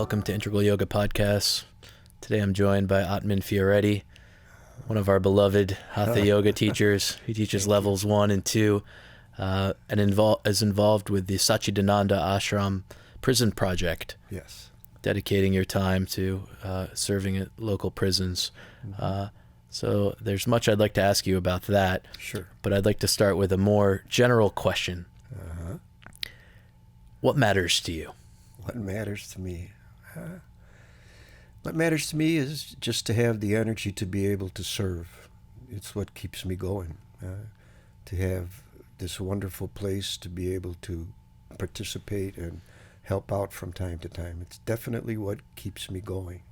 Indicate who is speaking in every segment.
Speaker 1: Welcome to Integral Yoga Podcast. Today I'm joined by Atman Fioretti, one of our beloved Hatha Yoga teachers. He teaches levels 1 and 2 and is involved with the Satchidananda Ashram prison project.
Speaker 2: Yes.
Speaker 1: Dedicating your time to serving at local prisons. So there's much I'd like to ask you about that.
Speaker 2: Sure.
Speaker 1: But I'd like to start with a more general question. What matters to you?
Speaker 2: What matters to me? What matters to me is just to have the energy to be able to serve. It's what keeps me going. To have this wonderful place to be able to participate and help out from time to time. It's definitely what keeps me going.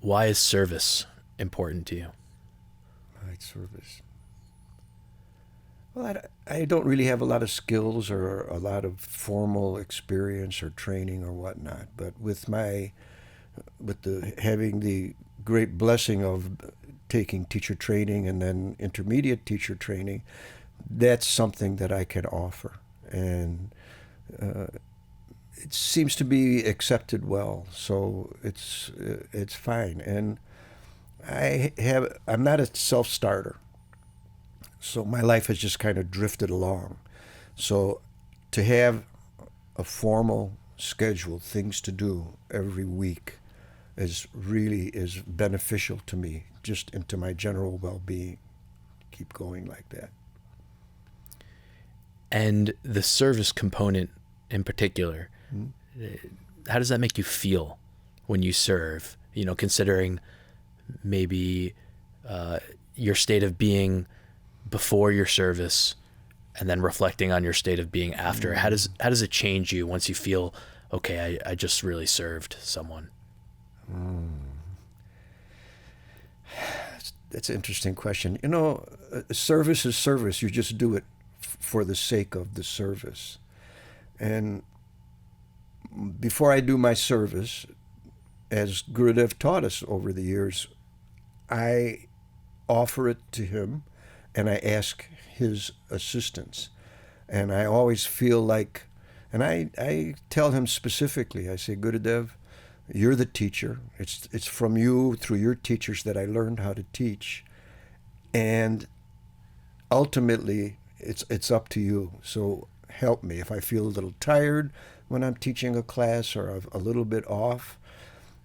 Speaker 1: Why is service important to you?
Speaker 2: Right, service. Well, I don't really have a lot of skills or a lot of formal experience or training or whatnot, but having the great blessing of taking teacher training and then intermediate teacher training, that's something that I can offer, and it seems to be accepted well, so it's fine. And I'm not a self-starter. So my life has just kind of drifted along. So to have a formal schedule, things to do every week is beneficial to me, just into my general well-being. Keep going like that.
Speaker 1: And the service component in particular, how does that make you feel when you serve? You know, considering maybe your state of being before your service and then reflecting on your state of being after. How does it change you once you feel, okay, I just really served someone?
Speaker 2: That's an interesting question. You know, service is service. You just do it for the sake of the service. And before I do my service, as Gurudev taught us over the years, I offer it to him and I ask his assistance. And I always feel like, and I tell him specifically, I say, Gurudev, you're the teacher. It's from you, through your teachers, that I learned how to teach. And ultimately, it's up to you. So help me. If I feel a little tired when I'm teaching a class or a little bit off,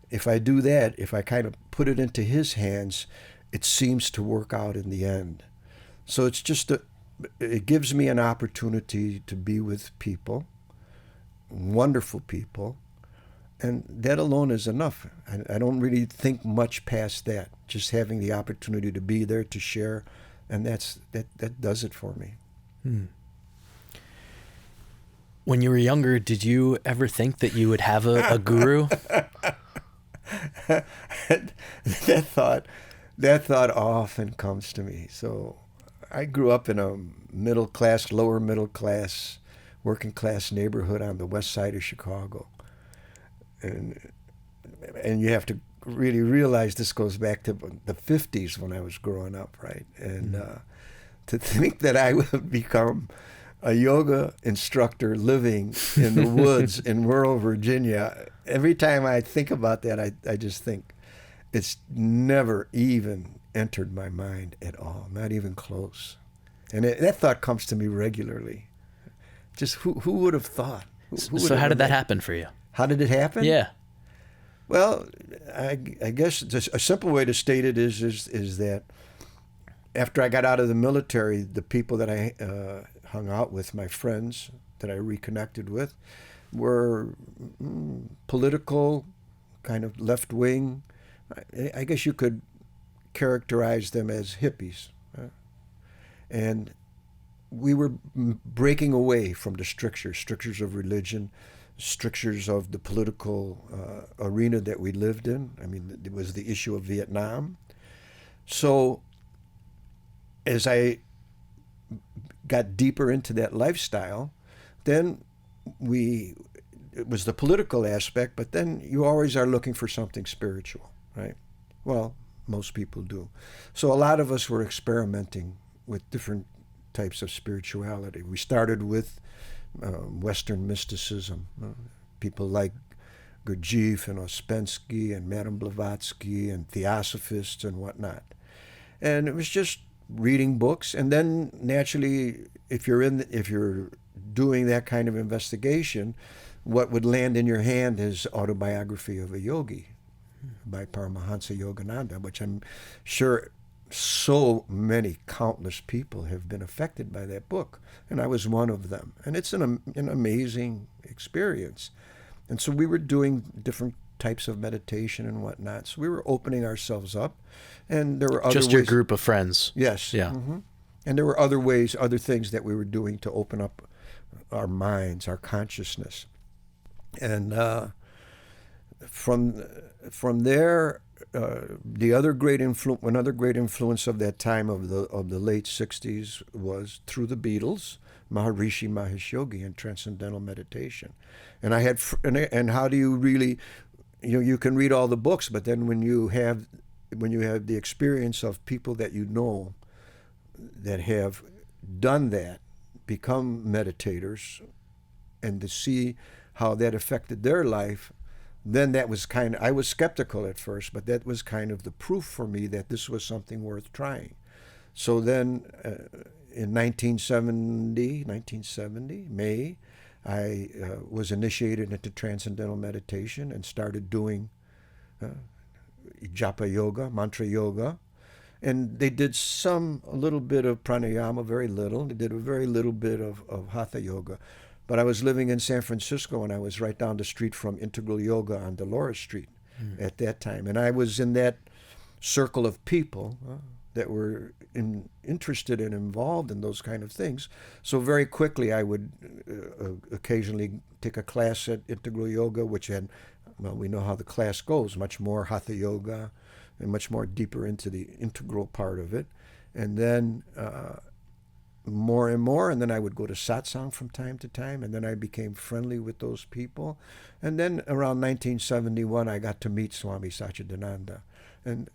Speaker 2: if I do that, if I kind of put it into his hands, it seems to work out in the end. So it's just it gives me an opportunity to be with people, wonderful people, and that alone is enough. I don't really think much past that. Just having the opportunity to be there, to share, and that does it for me.
Speaker 1: When you were younger, did you ever think that you would have a guru?
Speaker 2: That thought often comes to me. So I grew up in a lower middle class, working class neighborhood on the west side of Chicago. And you have to really realize this goes back to the 50s when I was growing up, right? And to think that I would become a yoga instructor living in the woods in rural Virginia, every time I think about that, I just think it's never even entered my mind at all, not even close. And that thought comes to me regularly. Just who would have thought?
Speaker 1: So how did that happen for you?
Speaker 2: How did it happen?
Speaker 1: Yeah.
Speaker 2: Well, I guess a simple way to state it is that after I got out of the military, the people that I hung out with, my friends that I reconnected with, were political, kind of left-wing. I guess you could characterize them as hippies. And we were breaking away from the strictures of religion, strictures of the political arena that we lived in. I mean, it was the issue of Vietnam. So as I got deeper into that lifestyle, then it was the political aspect, but then you always are looking for something spiritual, right? Well, most people do. So a lot of us were experimenting with different types of spirituality. We started with Western mysticism, people like Gurdjieff and Ouspensky and Madame Blavatsky and Theosophists and whatnot. And it was just reading books, and then naturally, if you're doing that kind of investigation, what would land in your hand is Autobiography of a Yogi by Paramahansa Yogananda, which I'm sure so many countless people have been affected by that book, and I was one of them. And it's an amazing experience. And so we were doing different types of meditation and whatnot. So we were opening ourselves up, and there were other
Speaker 1: just
Speaker 2: ways.
Speaker 1: your group of friends.
Speaker 2: Yes.
Speaker 1: Yeah.
Speaker 2: Mm-hmm. And there were other ways, other things that we were doing to open up our minds, our consciousness. And from there, another great influence of that time of the late '60s was through the Beatles, Maharishi Mahesh Yogi and transcendental meditation. And I had and how do you really, you can read all the books, but then when you have the experience of people that you know that have done that, become meditators, and to see how that affected their life, then that was I was skeptical at first, but that was kind of the proof for me that this was something worth trying. So then in 1970, May, I was initiated into transcendental meditation and started doing japa yoga, mantra yoga. And they did a little bit of pranayama, very little. They did a very little bit of hatha yoga. But I was living in San Francisco, and I was right down the street from Integral Yoga on Dolores Street at that time. And I was in that circle of people that were interested and involved in those kind of things. So very quickly I would occasionally take a class at Integral Yoga, which had, well, we know how the class goes, much more hatha yoga and much more deeper into the integral part of it. And then more and more, and then I would go to satsang from time to time, and then I became friendly with those people. And then around 1971, I got to meet Swami Satchidananda. And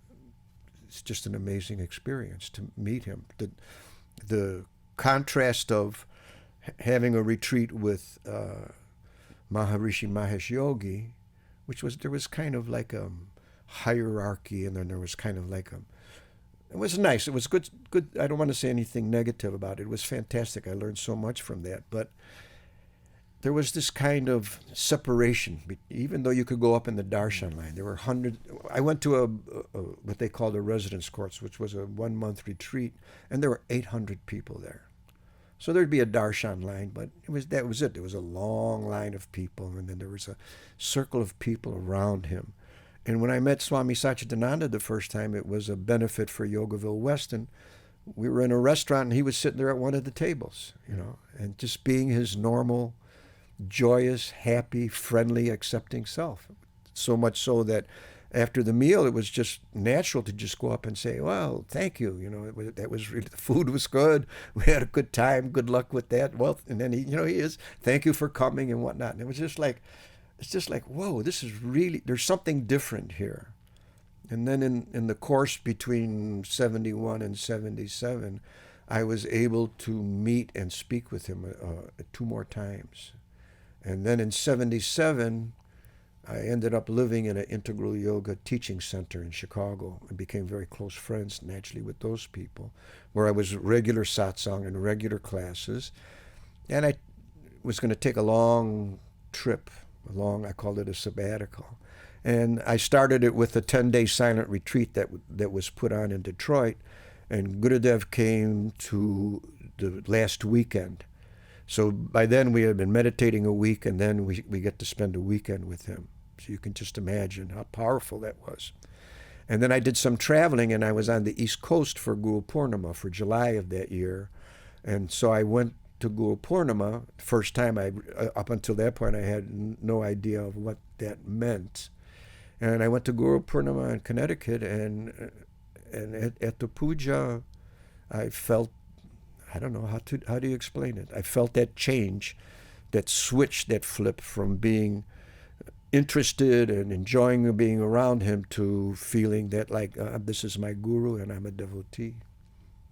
Speaker 2: it's just an amazing experience to meet him. The contrast of having a retreat with Maharishi Mahesh Yogi, there was kind of like a hierarchy, and then there was kind of like it was nice. It was good. I don't want to say anything negative about it. It was fantastic. I learned so much from that. But there was this kind of separation, even though you could go up in the darshan line. There were hundreds. I went to what they called a residence course, which was a 1-month retreat, and there were 800 people there. So there'd be a darshan line, but that was it. There was a long line of people, and then there was a circle of people around him. And when I met Swami Satchidananda the first time, it was a benefit for Yogaville West, and we were in a restaurant, and he was sitting there at one of the tables, and just being his normal, joyous, happy, friendly, accepting self. So much so that after the meal, it was just natural to just go up and say, well, thank you. That was really, the food was good. We had a good time. Good luck with that. Well, and then he is, thank you for coming and whatnot. And it was just like, it's just like, whoa, this is really, there's something different here. And then in the course between 71 and 77, I was able to meet and speak with him 2 more times. And then in 77, I ended up living in an integral yoga teaching center in Chicago and became very close friends naturally with those people, where I was regular satsang and regular classes. And I was going to take a long trip, I called it a sabbatical. And I started it with a 10-day silent retreat that was put on in Detroit. And Gurudev came to the last weekend. So by then we had been meditating a week, and then we get to spend a weekend with him. So you can just imagine how powerful that was. And then I did some traveling, and I was on the East Coast for Guru Purnima for July of that year. And so I went to Guru Purnima. First time, up until that point, I had no idea of what that meant. And I went to Guru Purnima in Connecticut, and at the puja, I felt, I don't know, how do you explain it? I felt that change, that switch, that flip from being interested and enjoying being around him to feeling that like, this is my guru and I'm a devotee.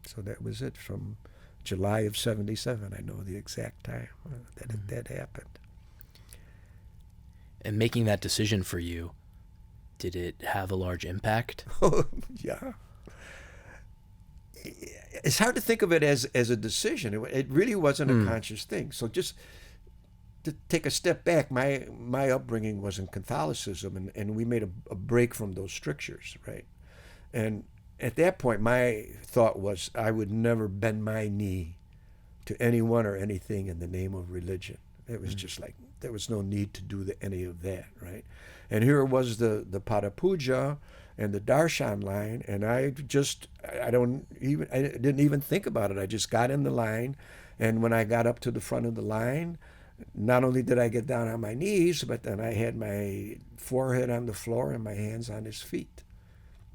Speaker 2: So that was it from July of 77. I know the exact time that happened.
Speaker 1: And making that decision for you, did it have a large impact?
Speaker 2: Oh, yeah. It's hard to think of it as a decision. It really wasn't a conscious thing. So just to take a step back, my upbringing was in Catholicism, and we made a break from those strictures, right? And at that point, my thought was I would never bend my knee to anyone or anything in the name of religion. It was just like there was no need to do any of that, right? And here was the Pada Puja and the Darshan line, and I didn't even think about it. I just got in the line, and when I got up to the front of the line, not only did I get down on my knees, but then I had my forehead on the floor and my hands on his feet.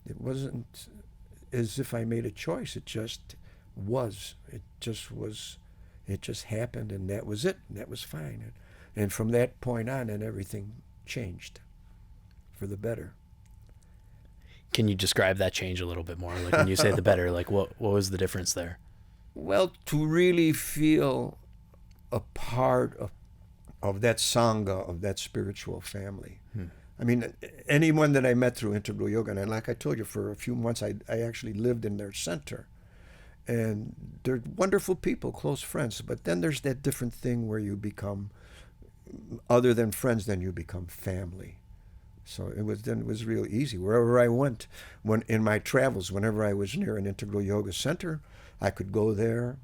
Speaker 2: It wasn't as if I made a choice. It just was. It just happened, and that was it. And that was fine. And from that point on, then everything changed for the better.
Speaker 1: Can you describe that change a little bit more? Like when you say the better, like what was the difference there?
Speaker 2: Well, to really feel a part of that Sangha, of that spiritual family. I mean, anyone that I met through Integral Yoga, and like I told you, for a few months I actually lived in their center. And they're wonderful people, close friends, but then there's that different thing where you become, other than friends, then you become family. So it was real easy. Wherever I went, in my travels, whenever I was near an Integral Yoga center, I could go there.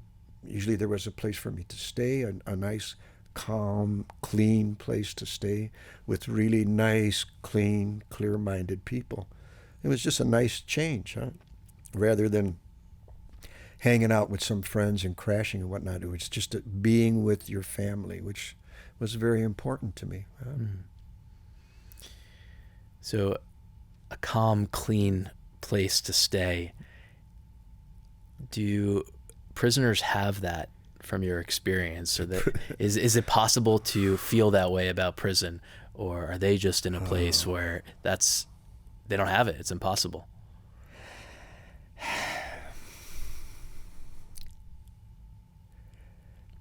Speaker 2: Usually there was a place for me to stay, a nice, calm, clean place to stay with really nice, clean, clear-minded people. It was just a nice change, huh? Rather than hanging out with some friends and crashing and whatnot. It was just being with your family, which was very important to me.
Speaker 1: So a calm, clean place to stay. Do prisoners have that from your experience? Or is it possible to feel that way about prison? Or are they just in a place where they don't have it? It's impossible.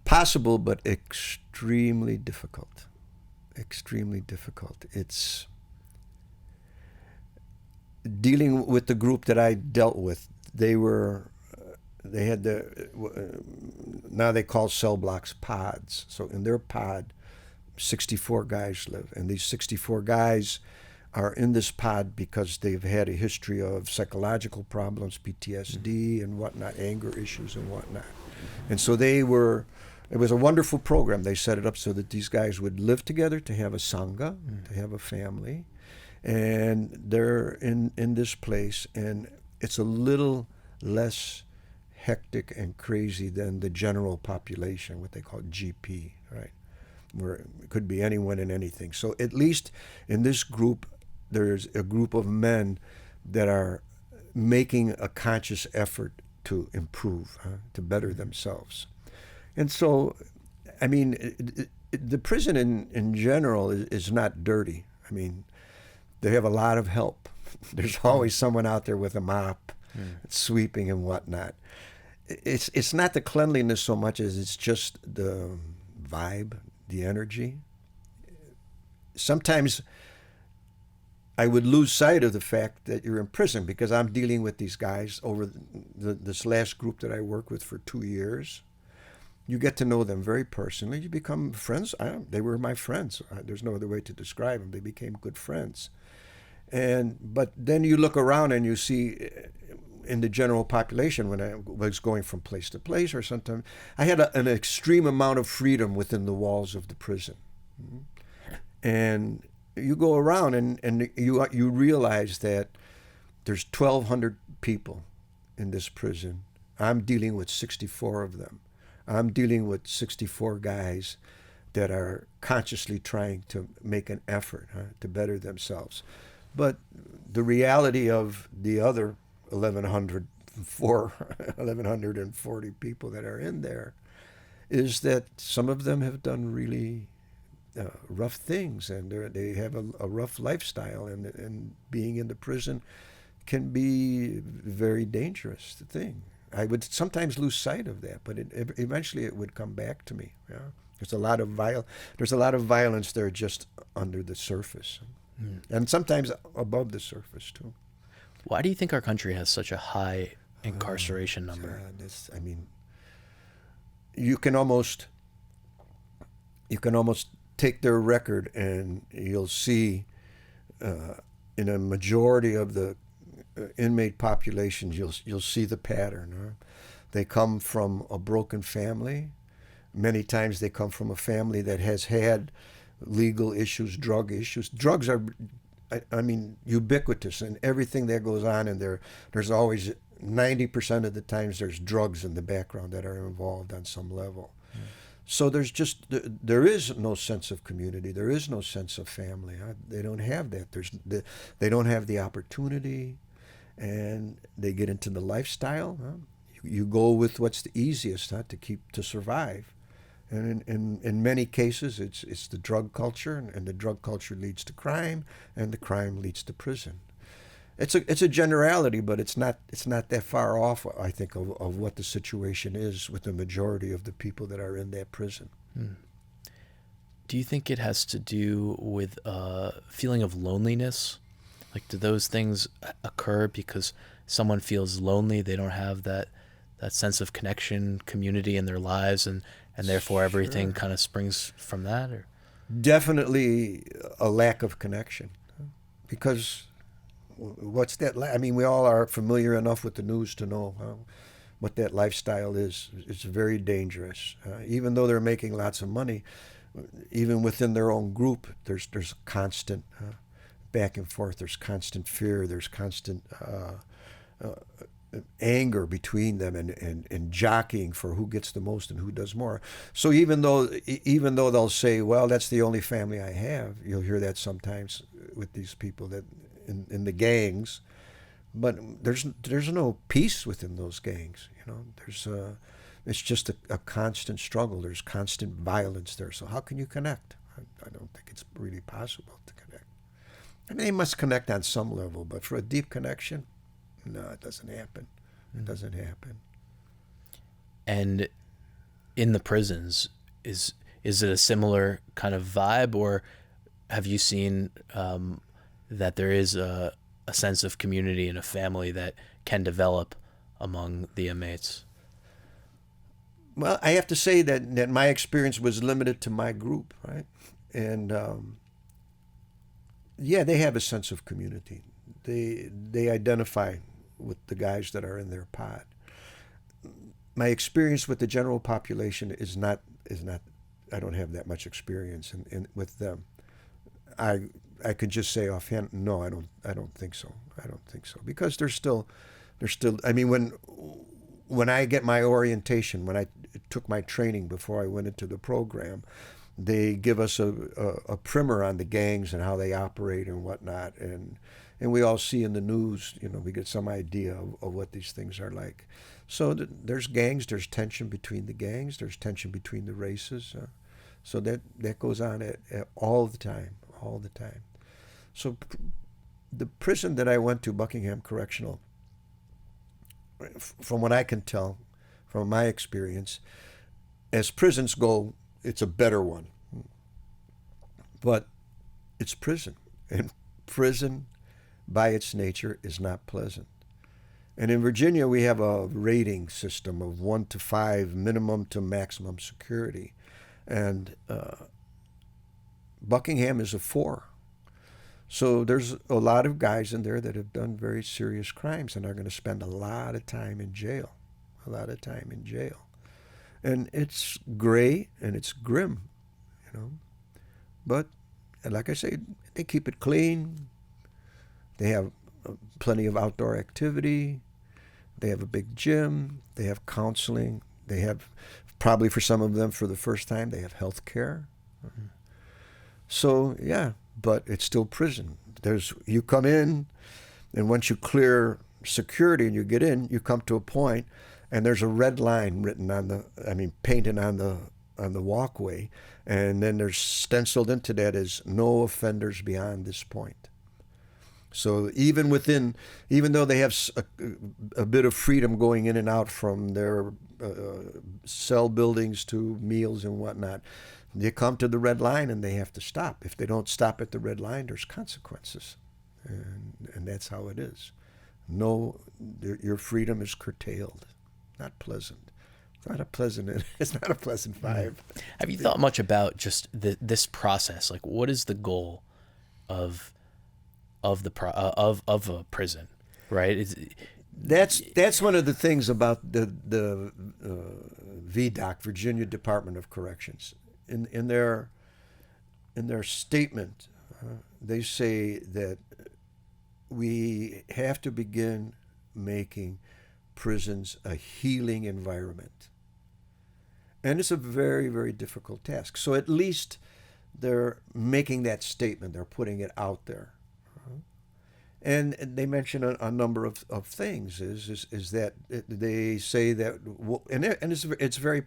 Speaker 2: Possible, but extremely difficult. Extremely difficult. It's dealing with the group that I dealt with. They had now they call cell blocks pods. So in their pod, 64 guys live. And these 64 guys are in this pod because they've had a history of psychological problems, PTSD and whatnot, anger issues and whatnot. And so it was a wonderful program. They set it up so that these guys would live together, to have a sangha, to have a family. And they're in this place, and it's a little less hectic and crazy than the general population, what they call GP, right? Where it could be anyone and anything. So at least in this group, there's a group of men that are making a conscious effort to improve, to better themselves. And so, I mean, the prison in general is not dirty. I mean, they have a lot of help. There's always someone out there with a mop, sweeping and whatnot. It's not the cleanliness so much as it's just the vibe, the energy. Sometimes I would lose sight of the fact that you're in prison because I'm dealing with these guys over this last group that I worked with for 2 years. You get to know them very personally. You become friends. They were my friends. There's no other way to describe them. They became good friends. But then you look around and you see in the general population, when I was going from place to place, or sometimes I had an extreme amount of freedom within the walls of the prison. And you go around and you realize that there's 1,200 people in this prison. I'm dealing with 64 of them. I'm dealing with 64 guys that are consciously trying to make an effort to better themselves. But the reality of the other 1,140 people that are in there is that some of them have done really rough things, and they have a rough lifestyle, and being in the prison can be a very dangerous thing. I would sometimes lose sight of that, but eventually it would come back to me. Yeah? There's a lot of violence there just under the surface, and sometimes above the surface too.
Speaker 1: Why do you think our country has such a high incarceration number?
Speaker 2: I mean, you can almost take their record, and you'll see in a majority of the inmate populations, you'll see the pattern. Huh? They come from a broken family. Many times they come from a family that has had legal issues, drug issues. Drugs are, I mean, ubiquitous in everything that goes on in there. There's always 90% of the times there's drugs in the background that are involved on some level. So there is no sense of community. There is no sense of family. They don't have that. They don't have the opportunity, and they get into the lifestyle. You go with what's the easiest to survive. And in many cases, it's the drug culture, and the drug culture leads to crime, and the crime leads to prison. It's a generality, but it's not that far off, I think, of what the situation is with the majority of the people that are in that prison.
Speaker 1: Do you think it has to do with a feeling of loneliness? Like, do those things occur because someone feels lonely, they don't have that sense of connection, community in their lives, and therefore everything kind of springs from that? Or
Speaker 2: definitely a lack of connection, because what's that? I mean, we all are familiar enough with the news to know what that lifestyle is. It's very dangerous. Even though they're making lots of money, even within their own group, there's constant back and forth. There's constant fear. There's constant anger between them, and jockeying for who gets the most and who does more. So even though they'll say, well, that's the only family I have, you'll hear that sometimes with these people that in the gangs, but there's no peace within those gangs. It's just a constant struggle. There's constant violence there. So how can you connect? I don't think it's really possible to connect. I mean, they must connect on some level, but for a deep connection, no, it doesn't happen. It doesn't happen.
Speaker 1: And in the prisons, is it a similar kind of vibe, or have you seen that there is a sense of community and a family that can develop among the inmates?
Speaker 2: Well, I have to say that my experience was limited to my group, right? And yeah, they have a sense of community. They identify with the guys that are in their pod. My experience with the general population is not. I don't have that much experience with them. I could just say offhand, no, I don't think so. I don't think so, because they're still. I mean, when I get my orientation, when I took my training before I went into the program, they give us a primer on the gangs and how they operate and whatnot, and we all see in the news, we get some idea of what these things are like. So there's gangs, there's tension between the gangs, there's tension between the races. So that goes on all the time. So the prison that I went to, Buckingham Correctional, from what I can tell, from my experience, as prisons go, it's a better one. But it's prison, and prison by its nature is not pleasant. And in Virginia, we have a rating system of 1 to 5, minimum to maximum security. And Buckingham is a 4. So there's a lot of guys in there that have done very serious crimes and are going to spend a lot of time in jail. And it's gray and it's grim, But, like I say, they keep it clean. They have plenty of outdoor activity. They have a big gym. They have counseling. They have, probably for some of them for the first time, they have health care. Mm-hmm. So, yeah, but it's still prison. You come in, and once you clear security and you get in, you come to a point, and there's a red line painted on the walkway, and then there's stenciled into that is no offenders beyond this point. So even though they have a bit of freedom going in and out from their cell buildings to meals and whatnot, They come to the red line and they have to stop. If they don't stop at the red line, there's consequences. And that's how it is. No, your freedom is curtailed. Not pleasant. It's not a pleasant vibe.
Speaker 1: Have you thought much about just this process? Like, what is the goal of a prison, right?
Speaker 2: That's one of the things about the VDOC, Virginia Department of Corrections. In their statement, they say that we have to begin making prisons a healing environment. And it's a very, very difficult task. So at least they're making that statement. They're putting it out there. And they mention a number of things. Is that they say that, and it's very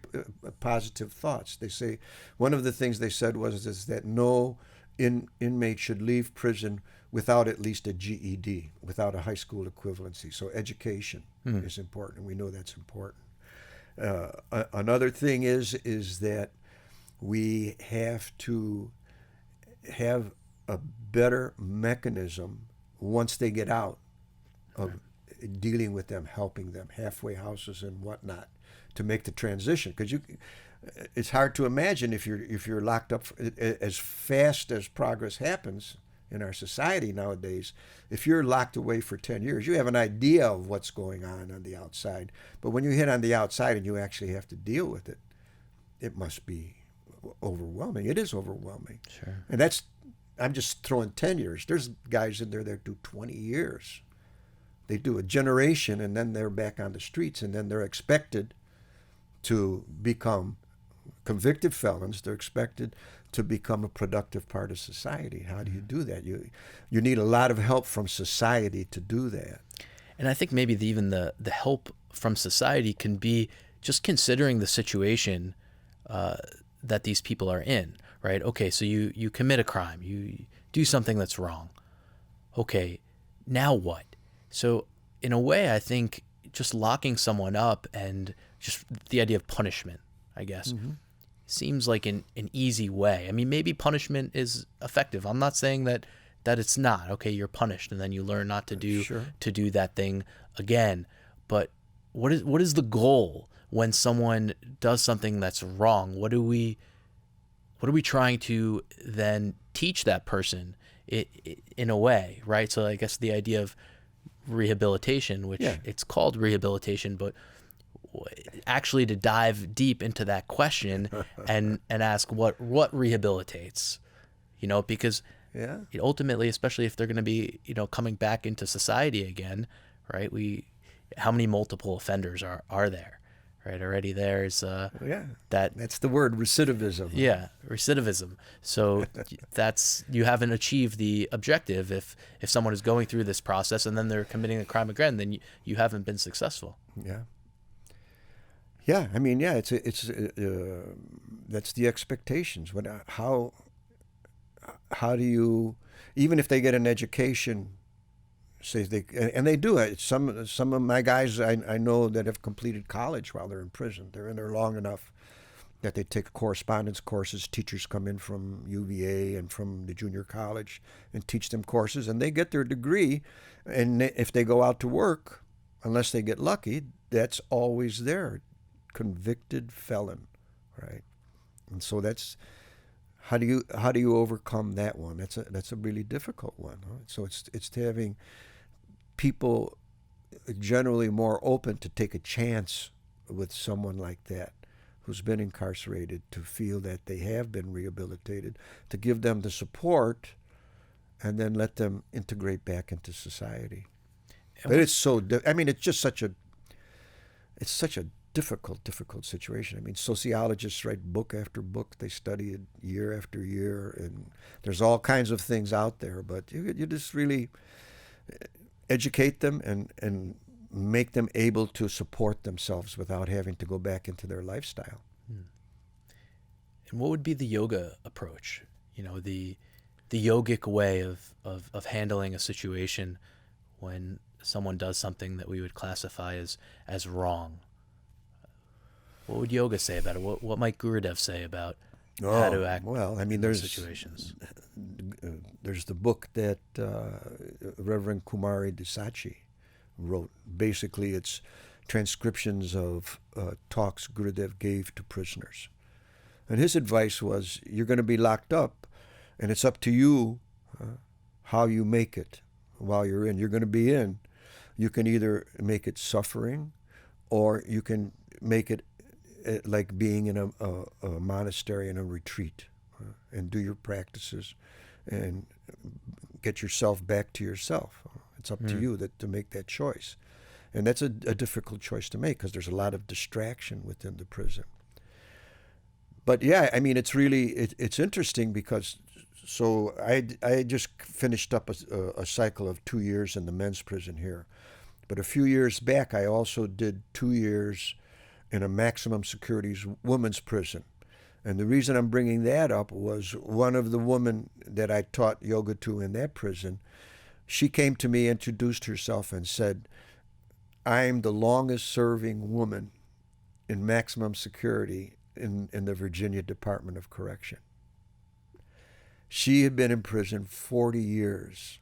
Speaker 2: positive thoughts. They say one of the things they said is that no inmate should leave prison without at least a GED, without a high school equivalency. So education is important. We know that's important. Another thing is that we have to have a better mechanism once they get out of dealing with them, helping them, halfway houses and whatnot, to make the transition. Because it's hard to imagine if you're locked up as fast as progress happens in our society nowadays. If you're locked away for 10 years, you have an idea of what's going on the outside. But when you hit on the outside and you actually have to deal with it, it must be overwhelming. It is overwhelming.
Speaker 1: Sure.
Speaker 2: And I'm just throwing 10 years. There's guys in there that do 20 years. They do a generation and then they're back on the streets, and then they're expected to become convicted felons. They're expected to become a productive part of society. How do you do that? You need a lot of help from society to do that.
Speaker 1: And I think maybe even the help from society can be just considering the situation that these people are in, right? Okay, so you commit a crime, you do something that's wrong. Okay, now what? So in a way, I think just locking someone up and just the idea of punishment, I guess, seems like an easy way. I mean, maybe punishment is effective. I'm not saying that it's not. Okay, you're punished and then you learn not to do that thing again. But what is the goal when someone does something that's wrong? What are we trying to then teach that person in a way, right? So I guess the idea of rehabilitation, which it's called rehabilitation, but actually to dive deep into that question and ask what rehabilitates, because ultimately, especially if they're going to be, coming back into society again, right? How many multiple offenders are there? Right, already there's that's
Speaker 2: the word, recidivism.
Speaker 1: Yeah, recidivism. So you haven't achieved the objective if someone is going through this process and then they're committing a crime again, then you haven't been successful.
Speaker 2: Yeah. I mean, it's that's the expectations. How do you, even if they get an education, say they do it. Some of my guys I know that have completed college while they're in prison. They're in there long enough that they take correspondence courses. Teachers come in from UVA and from the junior college and teach them courses, and they get their degree. And if they go out to work, unless they get lucky, that's always there. Convicted felon, right? And so that's how do you overcome that one? That's a really difficult one. Right? So it's having people generally more open to take a chance with someone like that who's been incarcerated, to feel that they have been rehabilitated, to give them the support, and then let them integrate back into society. But it's just such a difficult situation. I mean, sociologists write book after book. They study it year after year, and there's all kinds of things out there. But you just really educate them and make them able to support themselves without having to go back into their lifestyle.
Speaker 1: And what would be the yoga approach? The yogic way of handling a situation when someone does something that we would classify as wrong. What would yoga say about it? What might Gurudev say about how to act
Speaker 2: well, I mean,
Speaker 1: in those situations.
Speaker 2: there's the book that Reverend Kumari Desachi wrote. Basically, it's transcriptions of talks Gurudev gave to prisoners. And his advice was, you're going to be locked up, and it's up to you how you make it while you're in. You're going to be in. You can either make it suffering, or you can make it like being in a monastery in a retreat, and do your practices and get yourself back to yourself. It's up to you to make that choice. And that's a difficult choice to make because there's a lot of distraction within the prison. But yeah, I mean, it's really, it's interesting because, so I just finished up a cycle of 2 years in the men's prison here. But a few years back, I also did 2 years in a maximum security women's prison. And the reason I'm bringing that up was one of the women that I taught yoga to in that prison, she came to me, introduced herself, and said, I'm the longest serving woman in maximum security in the Virginia Department of Correction. She had been in prison 40 years.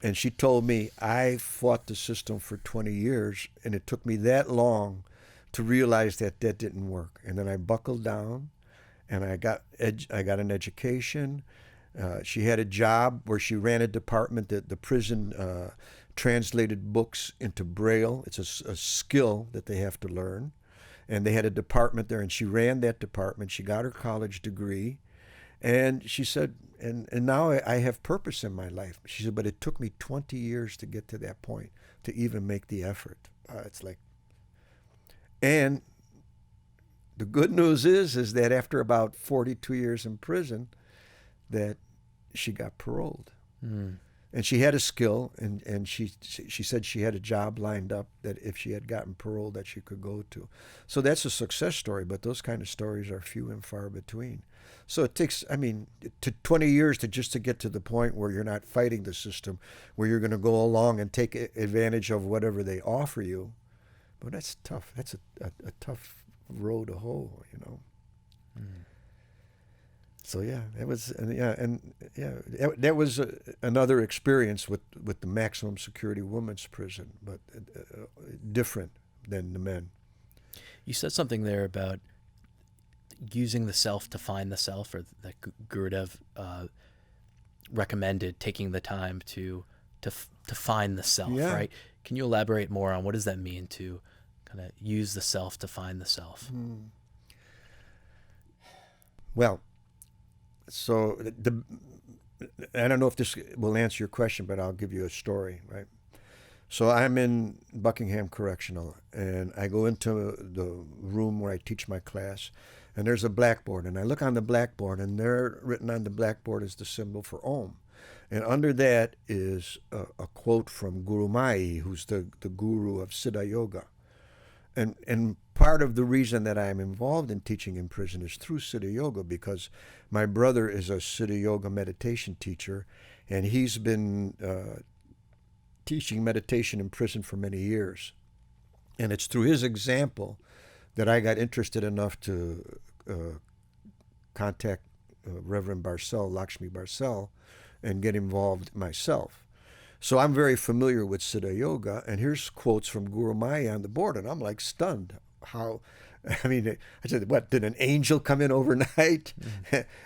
Speaker 2: And she told me, I fought the system for 20 years, and it took me that long to realize that that didn't work. And then I buckled down, and I got an education. She had a job where she ran a department that the prison translated books into Braille. It's a skill that they have to learn. And they had a department there, and she ran that department. She got her college degree. And she said, and now I have purpose in my life. She said, but it took me 20 years to get to that point, to even make the effort. It's like, and the good news is that after about 42 years in prison, that she got paroled. Mm. And she had a skill, and she said she had a job lined up that if she had gotten paroled that she could go to. So that's a success story, but those kind of stories are few and far between. So it takes, I mean, 20 years to get to the point where you're not fighting the system, where you're going to go along and take advantage of whatever they offer you. But that's tough. That's a tough road to hoe, you know. Mm. So yeah, that was that was another experience with the maximum security women's prison, but different than the men.
Speaker 1: You said something there about using the self to find the self, or that Gurudev recommended taking the time to find the self, right? Can you elaborate more on what does that mean to kind of use the self to find the self?
Speaker 2: Well, so I don't know if this will answer your question, but I'll give you a story, right? So I'm in Buckingham Correctional, and I go into the room where I teach my class, and there's a blackboard, and I look on the blackboard, and there written on the blackboard is the symbol for Om. And under that is a quote from Guru Mai, who's the guru of Siddha Yoga. And part of the reason that I'm involved in teaching in prison is through Siddha Yoga, because my brother is a Siddha Yoga meditation teacher, and he's been teaching meditation in prison for many years. And it's through his example that I got interested enough to contact Reverend Barcel, Lakshmi Barcel, and get involved myself. So I'm very familiar with Siddha Yoga, and here's quotes from Guru Maya on the board, and I'm like stunned. How, I mean, I said, what, did an angel come in overnight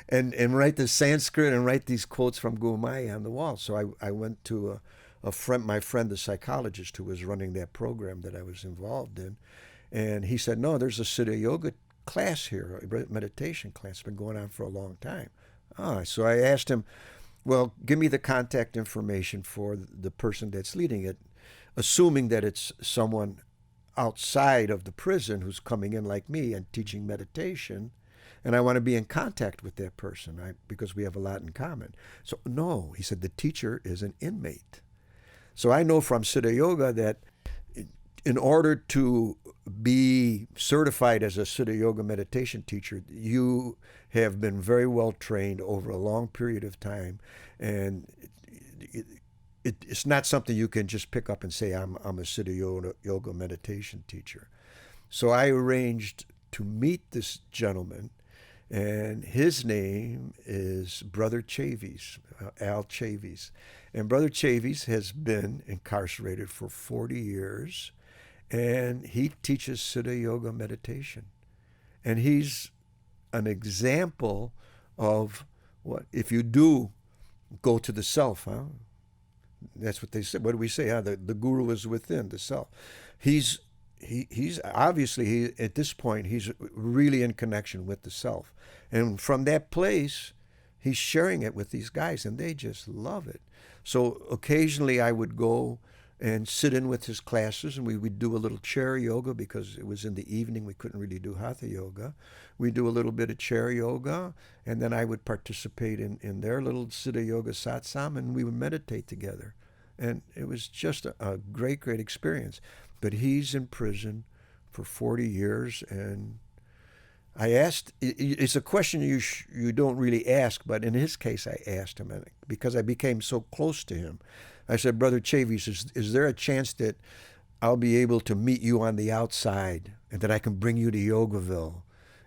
Speaker 2: and write the Sanskrit and write these quotes from Guru Maya on the wall? So I went to my friend, the psychologist, who was running that program that I was involved in, and he said, no, there's a Siddha Yoga class here, a meditation class, it's been going on for a long time. So I asked him, well, give me the contact information for the person that's leading it, assuming that it's someone outside of the prison who's coming in like me and teaching meditation, and I want to be in contact with that person because we have a lot in common. So no, he said, the teacher is an inmate. So I know from Siddha Yoga that in order to be certified as a Siddha Yoga meditation teacher, you have been very well trained over a long period of time, and it's not something you can just pick up and say, I'm a Siddha Yoga meditation teacher. So I arranged to meet this gentleman, And his name is Brother Chavis, Al Chavis. And Brother Chavis has been incarcerated for 40 years, and he teaches Siddha Yoga meditation. And he's an example of what, if you do go to the self, huh? That's what they said. What do we say? Huh? The guru is within the self. He's obviously, at this point, he's really in connection with the self. And from that place, he's sharing it with these guys, and they just love it. So occasionally I would go and sit in with his classes, and we would do a little chair yoga because it was in the evening. We couldn't really do hatha yoga. We do a little bit of chair yoga, and then I would participate in their little Siddha Yoga satsang, and we would meditate together. And it was just a great, great experience. But he's in prison for 40 years, and I asked, it's a question you don't really ask, but in his case I asked him, because I became so close to him. I said, Brother Chavis, is there a chance that I'll be able to meet you on the outside and that I can bring you to Yogaville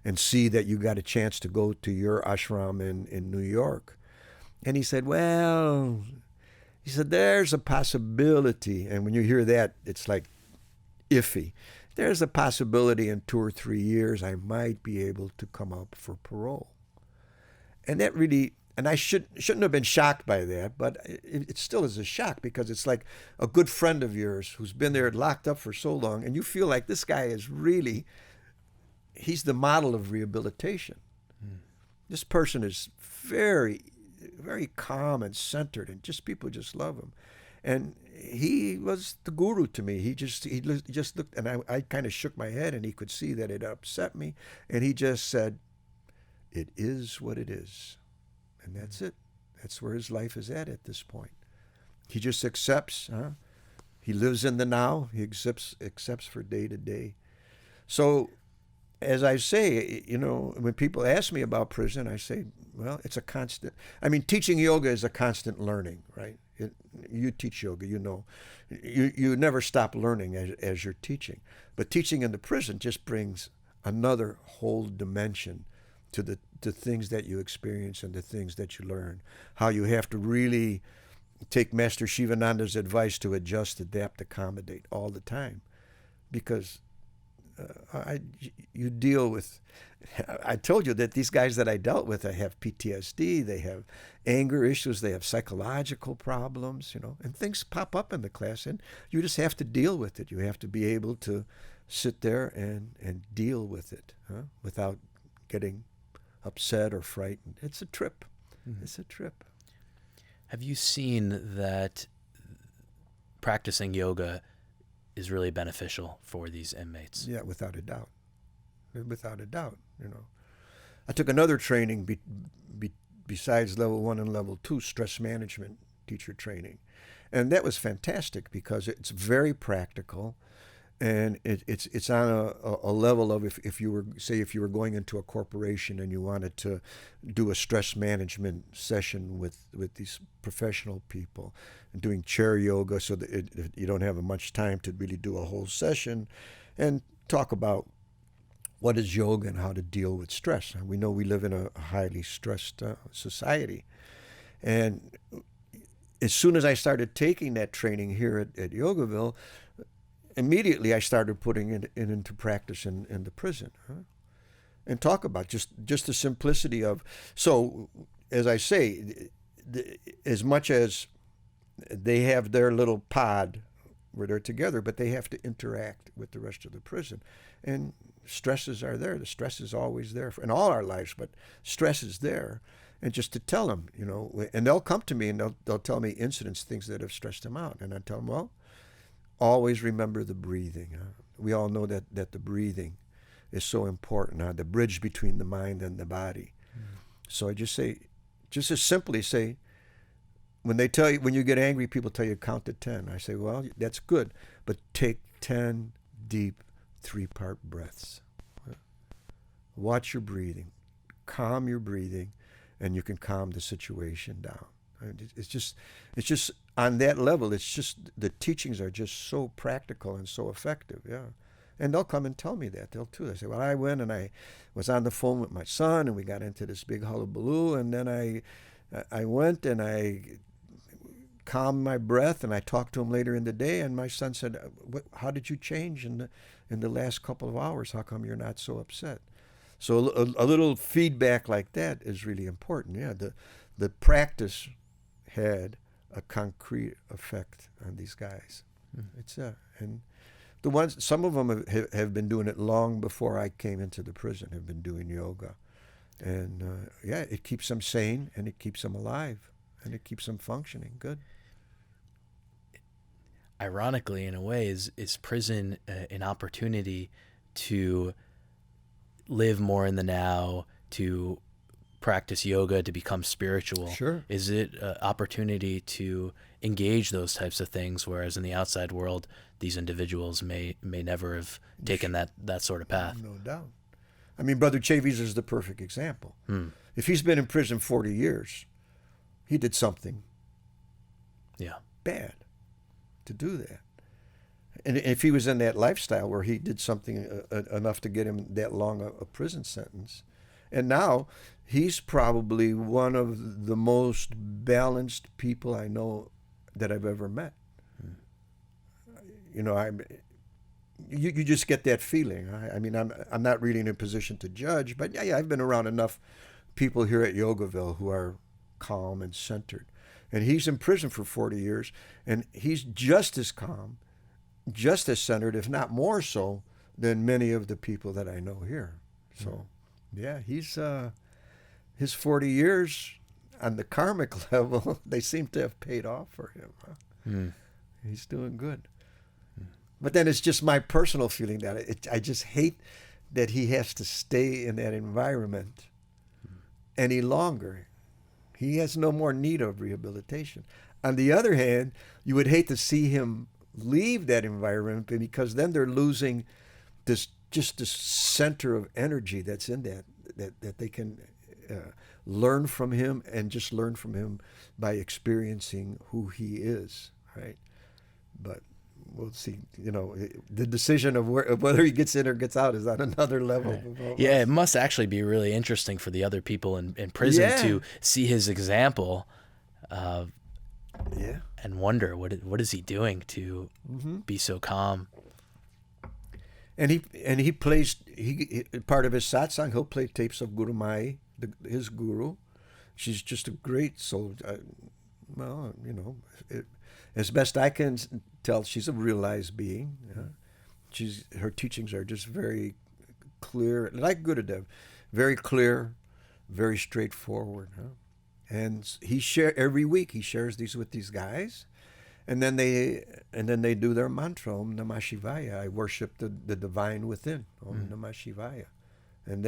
Speaker 2: and see that you got a chance to go to your ashram in New York? And he said, well, he said, there's a possibility. And when you hear that, it's like iffy. There's a possibility in 2 or 3 years I might be able to come up for parole. And that really, and I shouldn't have been shocked by that, but it still is a shock, because it's like a good friend of yours who's been there locked up for so long, and you feel like this guy is really, he's the model of rehabilitation. This person is very, very calm and centered, and just people just love him. And he was the guru to me. He just looked, and I kind of shook my head, and he could see that it upset me. And he just said, it is what it is. And that's it. That's where his life is at this point. He just accepts. He lives in the now. He accepts for day to day. So, as I say, when people ask me about prison, I say, well, it's a constant. I mean, teaching yoga is a constant learning, right? You teach yoga, you never stop learning as you're teaching. But teaching in the prison just brings another whole dimension to the things that you experience and the things that you learn. How you have to really take Master Shivananda's advice to adjust, adapt, accommodate all the time, because you deal with, I told you that these guys that I dealt with, they have PTSD, they have anger issues, they have psychological problems, and things pop up in the class, and you just have to deal with it. You have to be able to sit there and deal with it without getting upset or frightened. It's a trip. Mm-hmm. It's a trip.
Speaker 1: Have you seen that practicing yoga is really beneficial for these inmates?
Speaker 2: Yeah, without a doubt. Without a doubt, I took another training besides level 1 and level 2, stress management teacher training. And that was fantastic because it's very practical, and it's on a level of if you were going into a corporation and you wanted to do a stress management session with these professional people, and doing chair yoga so that you don't have much time to really do a whole session, and talk about what is yoga and how to deal with stress. We know we live in a highly stressed society. And as soon as I started taking that training here at Yogaville, immediately I started putting it into practice in the prison. And talk about just the simplicity of, so as I say, as much as they have their little pod where they're together, but they have to interact with the rest of the prison. And stresses are there. The stress is always there in all our lives, but stress is there. And just to tell them, and they'll come to me and they'll tell me incidents, things that have stressed them out. And I tell them, well, always remember the breathing. We all know that the breathing is so important, the bridge between the mind and the body. Mm-hmm. So I just as simply say, when you get angry, people tell you count to 10. I say, well, that's good, but take 10 deep 3-part breaths. Watch your breathing, calm your breathing, and you can calm the situation down. It's just on that level. It's just the teachings are just so practical and so effective. Yeah, And they'll come and tell me that. They'll too. They say, well, I went and I was on the phone with my son and we got into this big hullabaloo, and then I went and I calmed my breath and I talked to him later in the day, and my son said, how did you change in the last couple of hours? How come you're not so upset? So a little feedback like that is really important. Yeah, the practice had a concrete effect on these guys. It's and the ones, some of them have been doing it long before I came into the prison. Have been doing yoga, and it keeps them sane and it keeps them alive and it keeps them functioning good.
Speaker 1: Ironically, in a way, is prison an opportunity to live more in the now, to practice yoga, to become spiritual?
Speaker 2: Sure.
Speaker 1: Is it an opportunity to engage those types of things, whereas in the outside world, these individuals may never have taken that sort of path?
Speaker 2: No doubt. I mean, Brother Chavis is the perfect example. If he's been in prison 40 years, he did something bad to do that. And if he was in that lifestyle where he did something enough to get him that long a prison sentence, and now he's probably one of the most balanced people I know that I've ever met. You know, you just get that feeling. I mean, I'm not really in a position to judge, but yeah, I've been around enough people here at Yogaville who are calm and centered. And he's in prison for 40 years, and he's just as calm, just as centered, if not more so, than many of the people that I know here. So, yeah, he's his 40 years on the karmic level, they seem to have paid off for him. He's doing good. But then it's just my personal feeling that I just hate that he has to stay in that environment any longer. He has no more need of rehabilitation. On the other hand, you would hate to see him leave that environment, because then they're losing this center of energy that's in that they can learn from him, and just learn from him by experiencing who he is, right? But we'll see. You know, the decision of whether he gets in or gets out is on another level.
Speaker 1: Yeah, it must actually be really interesting for the other people in prison to see his example, and wonder what is he doing to be so calm.
Speaker 2: And he plays part of his satsang. He'll play tapes of Guru Mai, his guru. She's just a great soul. Well, you know, as best I can tell, she's a realized being. Her teachings are just very clear, like Gurudev, very clear, very straightforward. And every week he shares these with these guys, and then they do their mantra, Om Namah Shivaya. I worship the divine within, Om Namah Shivaya. And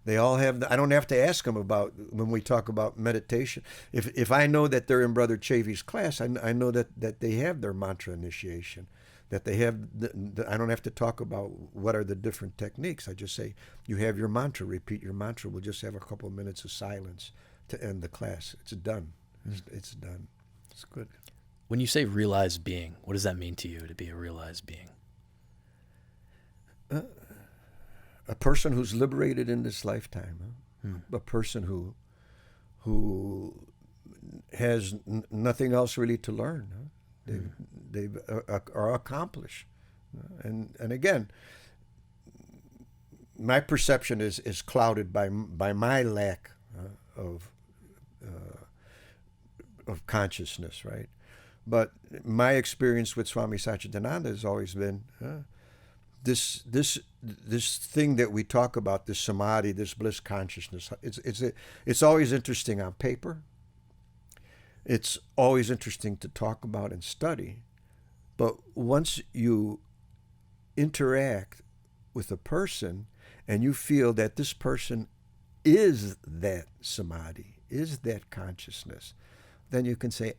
Speaker 2: they all have. I don't have to ask them about when we talk about meditation. If I know that they're in Brother Chavi's class, I know that they have their mantra initiation. That they have. I don't have to talk about what are the different techniques. I just say, you have your mantra. Repeat your mantra. We'll just have a couple of minutes of silence to end the class. It's done. It's done. It's good.
Speaker 1: When you say realized being, what does that mean to you, to be a realized being?
Speaker 2: A person who's liberated in this lifetime. A person who has nothing else really to learn. They are accomplished. And again, my perception is clouded by my lack of consciousness, right? But my experience with Swami Satchidananda has always been this thing that we talk about, this samadhi, this bliss consciousness. It's always interesting on paper. It's always interesting to talk about and study. But once you interact with a person and you feel that this person is that samadhi, is that consciousness, then you can say,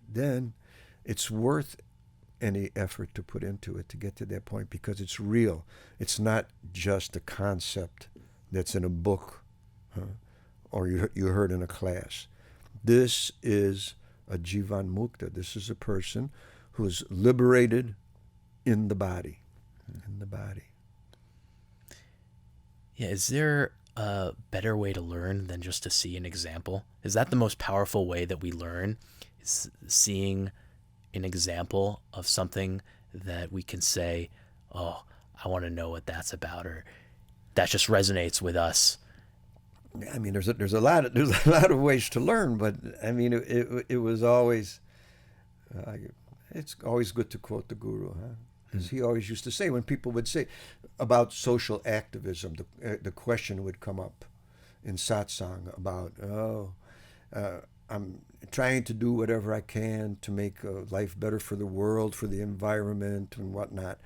Speaker 2: then it's worth any effort to put into it to get to that point, because it's real. It's not just a concept that's in a book or you heard in a class. This is a Jivan Mukta. This is a person who is liberated in the body. in the body.
Speaker 1: Yeah, is there a better way to learn than just to see an example? Is that the most powerful way that we learn? Is seeing an example of something that we can say, oh, I want to know what that's about, or that just resonates with us.
Speaker 2: I mean, there's a lot of ways to learn, but I mean, it was always, it's always good to quote the guru, huh? Because he always used to say, when people would say about social activism, the question would come up in satsang about, I'm trying to do whatever I can to make life better for the world, for the environment, and whatnot,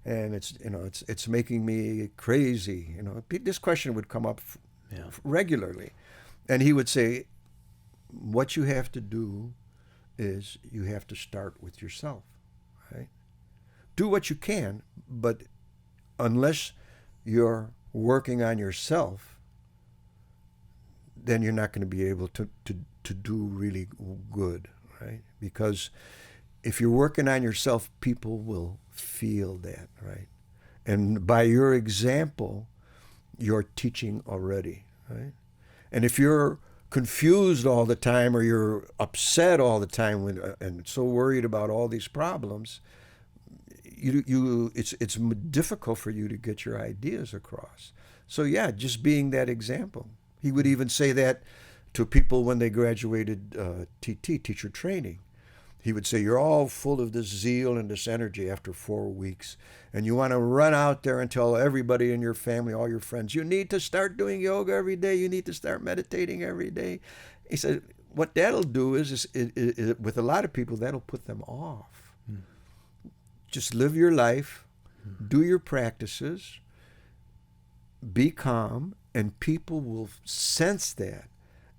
Speaker 2: and it's making me crazy. This question would come up regularly, and he would say, what you have to do is you have to start with yourself, right? Do what you can, but unless you're working on yourself, then you're not going to be able to do really good, right? Because if you're working on yourself, people will feel that, right? And by your example, you're teaching already, right? And if you're confused all the time, or you're upset all the time and so worried about all these problems, it's difficult for you to get your ideas across. So yeah, just being that example. He would even say that to people when they graduated teacher training. He would say, you're all full of this zeal and this energy after 4 weeks, and you want to run out there and tell everybody in your family, all your friends, you need to start doing yoga every day, you need to start meditating every day. He said, what that'll do is with a lot of people, that'll put them off. Just live your life, do your practices, be calm, and people will sense that.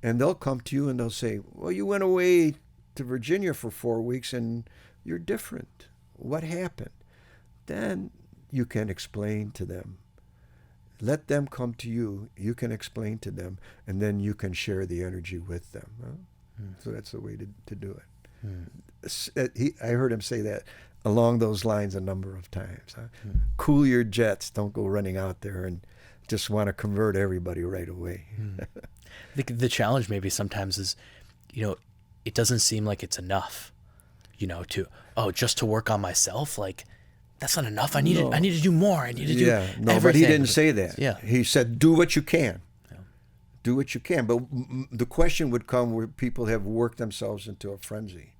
Speaker 2: And they'll come to you and they'll say, well, you went away to Virginia for 4 weeks and you're different. What happened? Then you can explain to them. Let them come to you. You can explain to them, and then you can share the energy with them. Huh? So that's the way to do it. I heard him say that along those lines a number of times. Huh? Cool your jets. Don't go running out there and just want to convert everybody right away.
Speaker 1: The challenge maybe sometimes is, it doesn't seem like it's enough, just to work on myself. Like, that's not enough. I need to do more. I need to do everything.
Speaker 2: But he didn't say that.
Speaker 1: Yeah.
Speaker 2: He said, do what you can. Yeah. Do what you can. But the question would come where people have worked themselves into a frenzy.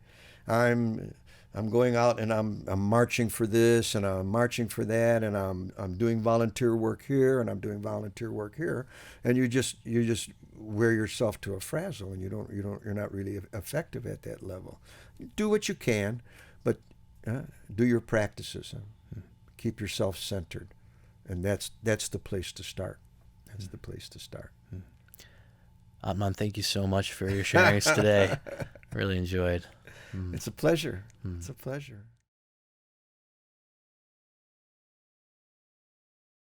Speaker 2: I'm going out and I'm marching for this and I'm marching for that, and I'm doing volunteer work here and I'm doing volunteer work here, and you just wear yourself to a frazzle, and you're not really effective at that level. Do what you can, but do your practices. Keep yourself centered, and that's the place to start. That's the place to start.
Speaker 1: Atman, thank you so much for your sharings today. Really enjoyed.
Speaker 2: It's a pleasure. It's a pleasure.